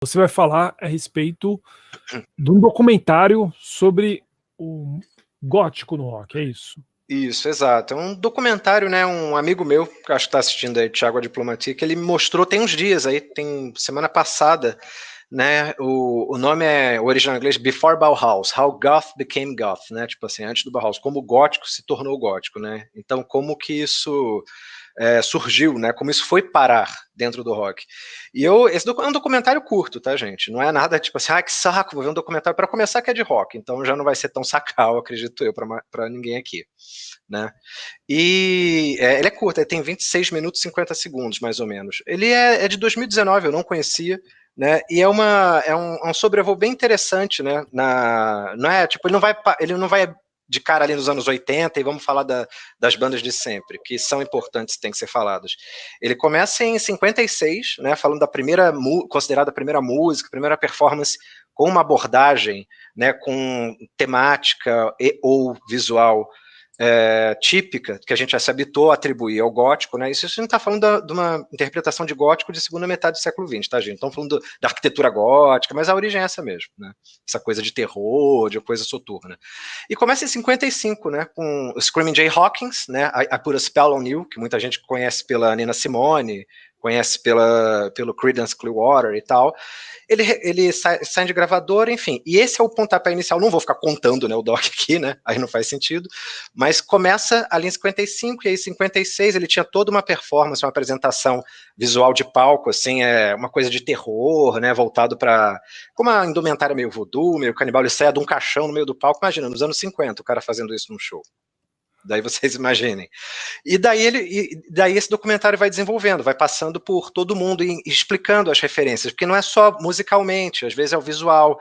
Você vai falar a respeito de um documentário sobre o gótico no rock, é isso? Isso, exato. É um documentário, né? Um amigo meu, que acho que está assistindo aí, Thiago a Diplomatia, que ele me mostrou tem uns dias aí, tem semana passada, né? O nome o original em inglês, Before Bauhaus, How Goth Became Goth, né? Tipo assim, antes do Bauhaus, como o gótico se tornou gótico, né? Então, como que isso surgiu, né? Como isso foi parar dentro do rock. E esse é um documentário curto, tá, gente? Não é nada tipo assim, que saco, vou ver um documentário para começar que é de rock, então já não vai ser tão sacal, acredito eu, para ninguém aqui, né? E ele é curto, ele tem 26 minutos e 50 segundos, mais ou menos. Ele é de 2019, eu não conhecia, né? E é um sobrevoo bem interessante, né? Não é tipo, ele não vai de cara ali nos anos 80 e vamos falar das bandas de sempre, que são importantes e têm que ser faladas. Ele começa em 56, né? Falando da considerada a primeira música, primeira performance com uma abordagem, né? Com temática ou visual típica, que a gente já se habituou a atribuir ao gótico, né? Isso a gente não está falando de uma interpretação de gótico de segunda metade do século XX, tá, gente? Estamos falando da arquitetura gótica, mas a origem é essa mesmo, né? Essa coisa de terror, de coisa soturna. E começa em 55, né? Com o Screaming Jay Hawkins, né? I Put a Spell on You, que muita gente conhece pela Nina Simone, conhece pelo Creedence Clearwater e tal. Ele sai de gravadora, enfim. E esse é o pontapé inicial. Não vou ficar contando, né, o doc aqui, né? Aí não faz sentido. Mas começa ali em 55, e aí em 56 ele tinha toda uma performance, uma apresentação visual de palco, assim, uma coisa de terror, né? Voltado para como uma indumentária meio voodoo, meio canibal. Ele saia de um caixão no meio do palco. Imagina, nos anos 50, o cara fazendo isso num show. Daí vocês imaginem. E daí esse documentário vai desenvolvendo, vai passando por todo mundo e explicando as referências, porque não é só musicalmente, às vezes é o visual,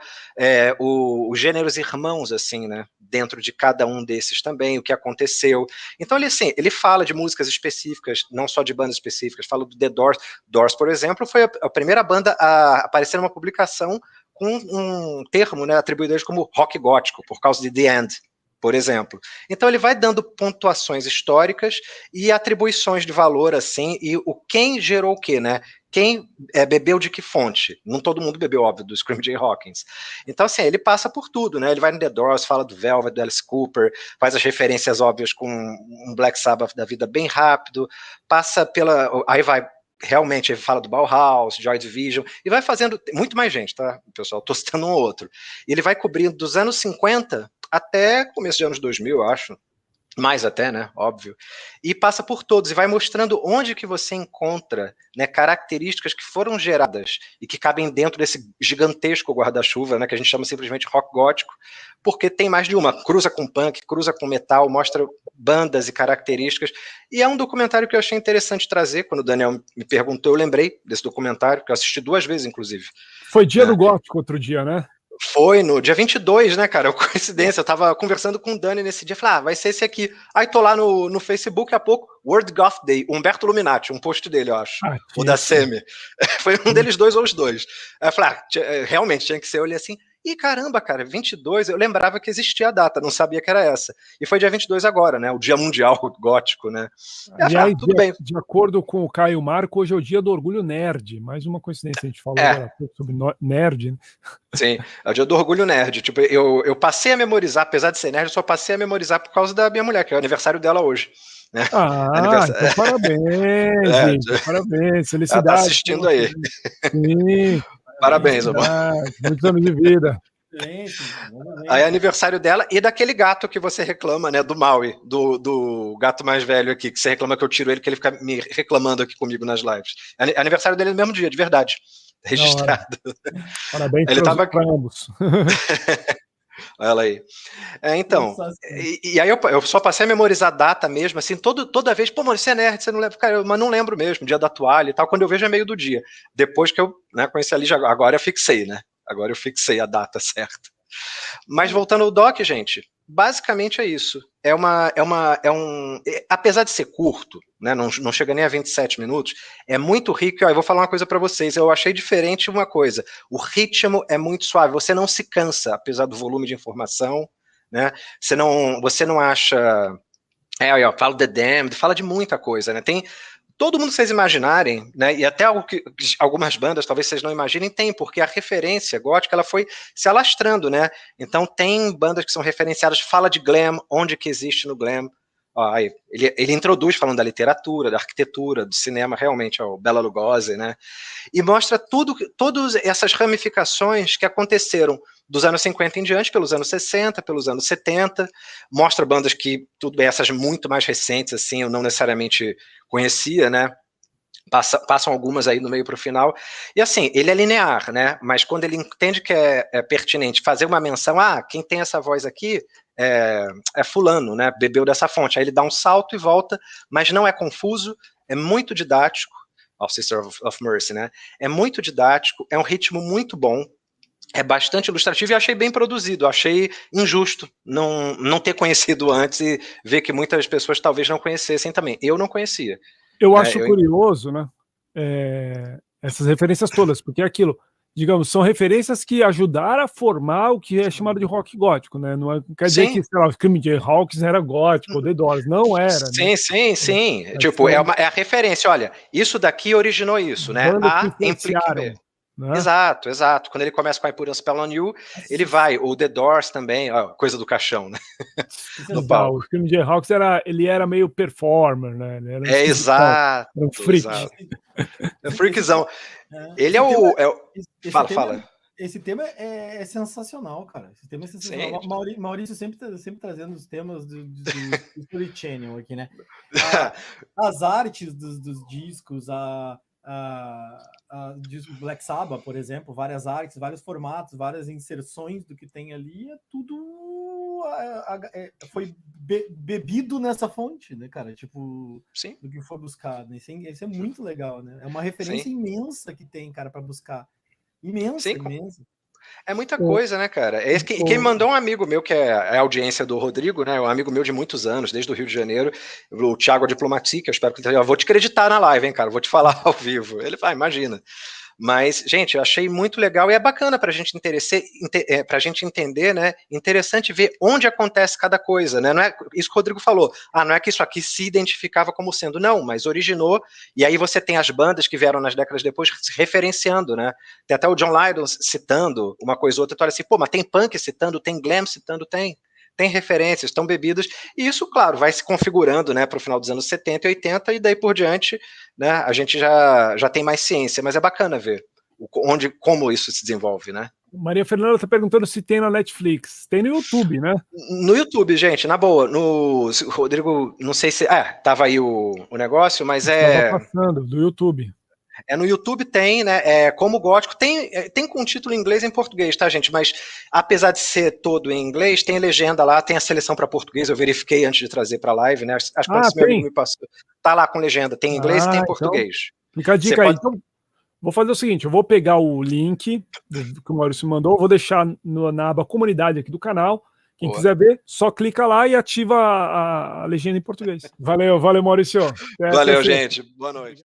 os gêneros irmãos, assim, né, dentro de cada um desses também, o que aconteceu. Então ele fala de músicas específicas, não só de bandas específicas, fala do The Doors. Doors, por exemplo, foi a primeira banda a aparecer numa publicação com um termo, né, atribuído a eles como rock gótico, por causa de The End, por exemplo. Então ele vai dando pontuações históricas e atribuições de valor, assim, e quem gerou o quê, né? Quem bebeu de que fonte? Não todo mundo bebeu, óbvio, do Scream Jay Hawkins. Então, assim, ele passa por tudo, né? Ele vai no The Doors, fala do Velvet, do Alice Cooper, faz as referências óbvias com um Black Sabbath da vida bem rápido, passa pela... Aí vai realmente ele fala do Bauhaus, Joy Division, e vai fazendo, muito mais gente, tá, pessoal, tô citando um ou outro. E ele vai cobrindo dos anos 50 até começo de anos 2000, eu acho, mais até, né, óbvio, e passa por todos, e vai mostrando onde que você encontra, né, características que foram geradas e que cabem dentro desse gigantesco guarda-chuva, né, que a gente chama simplesmente rock gótico, porque tem mais de uma, cruza com punk, cruza com metal, mostra bandas e características, e é um documentário que eu achei interessante trazer. Quando o Daniel me perguntou, eu lembrei desse documentário, que eu assisti 2 vezes, inclusive. Foi dia do gótico outro dia, né? Foi no dia 22, né, cara? Coincidência, eu tava conversando com o Dani nesse dia, falei, vai ser esse aqui. Aí tô lá no Facebook, há pouco, World Goth Day, Humberto Luminati, um post dele, eu acho, ou da Semi. Foi um deles dois ou os dois. Aí eu falei, realmente tinha que ser. Eu olhei assim, caramba, cara, 22, eu lembrava que existia a data, não sabia que era essa. E foi dia 22 agora, né, o Dia Mundial Gótico, né. Aliás, tudo bem. De acordo com o Caio Marco, hoje é o dia do orgulho nerd. Mais uma coincidência, a gente falou agora há pouco sobre nerd, né? Sim, é o dia do orgulho nerd. Tipo, eu passei a memorizar, apesar de ser nerd, eu só passei a memorizar por causa da minha mulher, que é o aniversário dela hoje. Né? Então parabéns, gente. Parabéns, felicidades. Ela tá assistindo aí. Sim. Parabéns, amor. Muitos anos de vida. Aí é aniversário dela e daquele gato que você reclama, né, do Maui, do gato mais velho aqui, que você reclama que eu tiro ele, que ele fica me reclamando aqui comigo nas lives. É aniversário dele no mesmo dia, de verdade. Registrado. Parabéns para ambos. Olha ela aí. Então, e aí eu só passei a memorizar a data mesmo, assim, toda vez, pô, mano, você é nerd, você não lembra? Cara, mas não lembro mesmo, dia da toalha e tal, quando eu vejo é meio do dia. Depois que eu, né, conheci a Lígia, agora eu fixei, né? Agora eu fixei a data certa. Mas voltando ao doc, gente, basicamente é isso. Apesar de ser curto, né, não chega nem a 27 minutos, é muito rico. Eu vou falar uma coisa para vocês, eu achei diferente uma coisa, o ritmo é muito suave, você não se cansa, apesar do volume de informação, né, você não acha... fala The Damned, fala de muita coisa, né, tem todo mundo que vocês imaginarem, né, e até algo que algumas bandas talvez vocês não imaginem, tem, porque a referência gótica ela foi se alastrando, né? Então tem bandas que são referenciadas, fala de glam, onde que existe no glam. Ó, aí, ele introduz falando da literatura, da arquitetura, do cinema, realmente, ó, o Bela Lugosi, né? E mostra todas essas ramificações que aconteceram dos anos 50 em diante, pelos anos 60, pelos anos 70, mostra bandas que, tudo bem, essas muito mais recentes, assim, eu não necessariamente conhecia, né? Passam algumas aí no meio para o final, e assim, ele é linear, né? Mas quando ele entende que é pertinente fazer uma menção, quem tem essa voz aqui é fulano, né? Bebeu dessa fonte, aí ele dá um salto e volta, mas não é confuso, é muito didático, Sister of Mercy, né? É muito didático, é um ritmo muito bom, é bastante ilustrativo e achei bem produzido, achei injusto não ter conhecido antes e ver que muitas pessoas talvez não conhecessem também. Eu não conhecia. Eu acho curioso, né? Essas referências todas, porque é aquilo, digamos, são referências que ajudaram a formar o que é chamado de rock gótico, né? Não quer dizer que, sei lá, o Screaming Jay Hawkins era gótico, ou The Doors, não era. Sim, né? sim. Tipo, é a referência, olha, isso daqui originou isso, né? A implica B. Né? Exato. Quando ele começa com a I Put a Spell on You, ele vai, o The Doors também, ó, coisa do caixão, né? No palco. O Screaming Jay Hawkins ele era meio performer, né? Ele era exato. Era um freak. É freakzão. Ele fala. Esse tema é sensacional, cara. Esse tema é sensacional. Maurício sempre trazendo os temas do Story Channel aqui, né? As artes dos discos, Black Sabbath, por exemplo, várias artes, vários formatos, várias inserções do que tem ali, tudo foi bebido nessa fonte, né, cara? Tipo, sim. Do que foi buscado. Isso é muito legal, né? É uma referência imensa que tem, cara, para buscar. Imensa. É muita coisa, né, cara? Quem mandou um amigo meu, que é a audiência do Rodrigo, né? Um amigo meu de muitos anos, desde o Rio de Janeiro, o Thiago Diplomatique, eu espero que ele vou te acreditar na live, hein, cara? Vou te falar ao vivo. Ele fala, imagina. Mas, gente, eu achei muito legal e é bacana pra gente gente entender, né? Interessante ver onde acontece cada coisa, né? Não é isso que o Rodrigo falou. Não é que isso aqui se identificava como sendo, não, mas originou, e aí você tem as bandas que vieram nas décadas depois se referenciando, né? Tem até o John Lydon citando uma coisa ou outra, tu olha assim, pô, mas tem punk citando, tem glam citando, tem referências, estão bebidas, e isso, claro, vai se configurando, né, para o final dos anos 70 e 80, e daí por diante, né, a gente já tem mais ciência, mas é bacana ver como isso se desenvolve, né. Maria Fernanda está perguntando se tem na Netflix. Tem no YouTube, né? No YouTube, gente, na boa. Rodrigo, não sei se... tava aí o negócio, mas Estava passando, do YouTube. No YouTube tem, né? Como gótico, tem com título em inglês e em português, tá, gente? Mas apesar de ser todo em inglês, tem legenda lá, tem a seleção para português. Eu verifiquei antes de trazer para a live, né? Acho que esse meu amigo me passou. Tá lá com legenda, tem em inglês e tem em português. Fica a dica aí. Então, vou fazer o seguinte: eu vou pegar o link que o Maurício mandou, vou deixar na aba comunidade aqui do canal. Quem quiser ver, só clica lá e ativa a legenda em português. Valeu, Maurício. Valeu, gente. Boa noite.